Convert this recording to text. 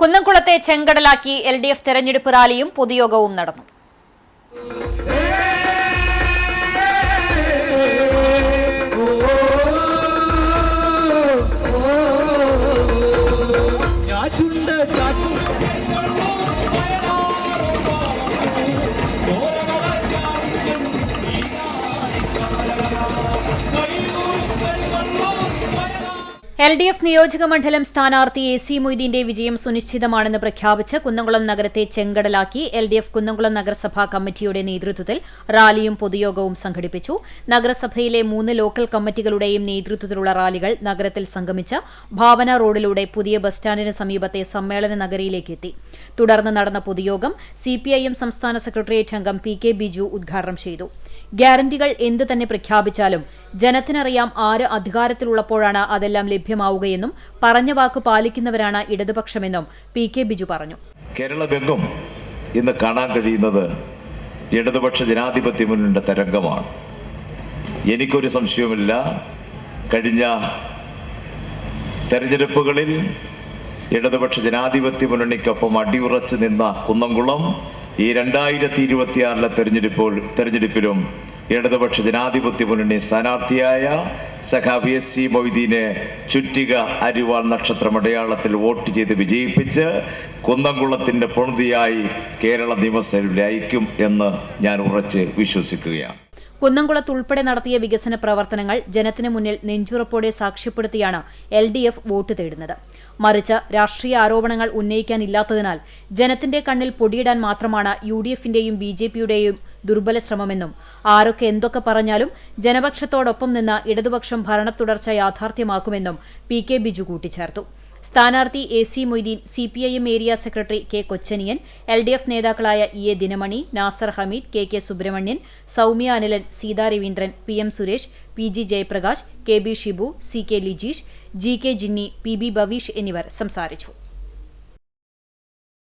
കുന്നംകുളത്തെ ചെങ്കടലാക്കി LDF തെരഞ്ഞെടുപ്പ് റാലിയും പൊതുയോഗവും നടന്നു. LDF നിയോജക മണ്ഡലം സ്ഥാനാർത്ഥി AC മൊയ്തീന്റെ വിജയം സുനിശ്ചിതമാണെന്ന് പ്രഖ്യാപിച്ച് കുന്നംകുളം നഗരത്തെ ചെങ്കടലാക്കി LDF കുന്നംകുളം നഗരസഭാ കമ്മിറ്റിയുടെ നേതൃത്വത്തിൽ റാലിയും പൊതുയോഗവും സംഘടിപ്പിച്ചു. നഗരസഭയിലെ 3 ലോക്കൽ കമ്മിറ്റികളുടെയും നേതൃത്വത്തിലുള്ള റാലികൾ നഗരത്തിൽ സംഗമിച്ച് ഭാവന റോഡിലൂടെ പുതിയ ബസ് സ്റ്റാൻഡിന് സമീപത്തെ സമ്മേളന നഗരിയിലേക്ക് എത്തി. തുടർന്ന് നടന്ന പൊതുയോഗം CPIM സംസ്ഥാന സെക്രട്ടേറിയറ്റ് അംഗം PK ബിജു ഉദ്ഘാടനം ചെയ്തു. ഗ്യാരണ്ടികൾ എന്തു തന്നെ പ്രഖ്യാപിച്ചാലും ജനത്തിനറിയാം ആര് അധികാരത്തിലുള്ളപ്പോഴാണ് അതെല്ലാം ലഭ്യമാവുകയെന്നും പറഞ്ഞ വാക്ക് പാലിക്കുന്നവരാണ് ഇടതുപക്ഷമെന്നും PK ബിജു പറഞ്ഞു. കേരളമെങ്ങും ഇന്ന് കാണാൻ കഴിയുന്നത് ഇടതുപക്ഷ ജനാധിപത്യ മുന്നണിയുടെ തരംഗമാണ്. എനിക്കൊരു സംശയവുമില്ല, കഴിഞ്ഞ തെരഞ്ഞെടുപ്പുകളിൽ ഇടതുപക്ഷ ജനാധിപത്യ മുന്നണിക്കൊപ്പം അടിയുറച്ചു നിന്ന കുന്നംകുളം ഈ 2026 തെരഞ്ഞെടുപ്പിലും ഇടതുപക്ഷ ജനാധിപത്യ മുന്നണി സ്ഥാനാർത്ഥിയായ സഖാവ് AC മൊയ്തീനെ ചുറ്റിക അരിവാൾ നക്ഷത്രം അടയാളത്തിൽ വോട്ട് ചെയ്ത് വിജയിപ്പിച്ച് കുന്നംകുളത്തിന്റെ പൊറുതിയായി കേരള നിയമസഭയിൽ അയക്കും എന്ന് ഞാൻ ഉറച്ച് വിശ്വസിക്കുകയാണ്. കുന്നംകുളത്ത് ഉൾപ്പെടെ നടത്തിയ വികസന പ്രവർത്തനങ്ങൾ ജനത്തിനു മുന്നിൽ നെഞ്ചുറപ്പോടെ സാക്ഷ്യപ്പെടുത്തിയാണ് LDF വോട്ട് തേടുന്നത്. മറിച്ച് രാഷ്ട്രീയ ആരോപണങ്ങൾ ഉന്നയിക്കാനില്ലാത്തതിനാൽ ജനത്തിന്റെ കണ്ണിൽ പൊടിയിടാൻ മാത്രമാണ് UDFന്റെയും BJPയുടെയും ദുർബല ശ്രമമെന്നും ആരൊക്കെ എന്തൊക്കെ പറഞ്ഞാലും ജനപക്ഷത്തോടൊപ്പം നിന്ന് ഇടതുപക്ഷം ഭരണത്തുടർച്ച യാഥാർത്ഥ്യമാക്കുമെന്നും PK ബിജു കൂട്ടിച്ചേർത്തു. സ്ഥാനാർത്ഥി AC Moideen, CPIM area secretary K Kochaniyan, LDF നേതാക്കളായ EA Dinamani, Nasar Hameed, KK Subramanian, Soumya Anilan, Seetha Raveendran, PM Suresh, PG Jayaprakash, KB Shibu, CK Lijeesh, GK Jinni, PB Bhaveesh എന്നിവർ സംസാരിച്ചു.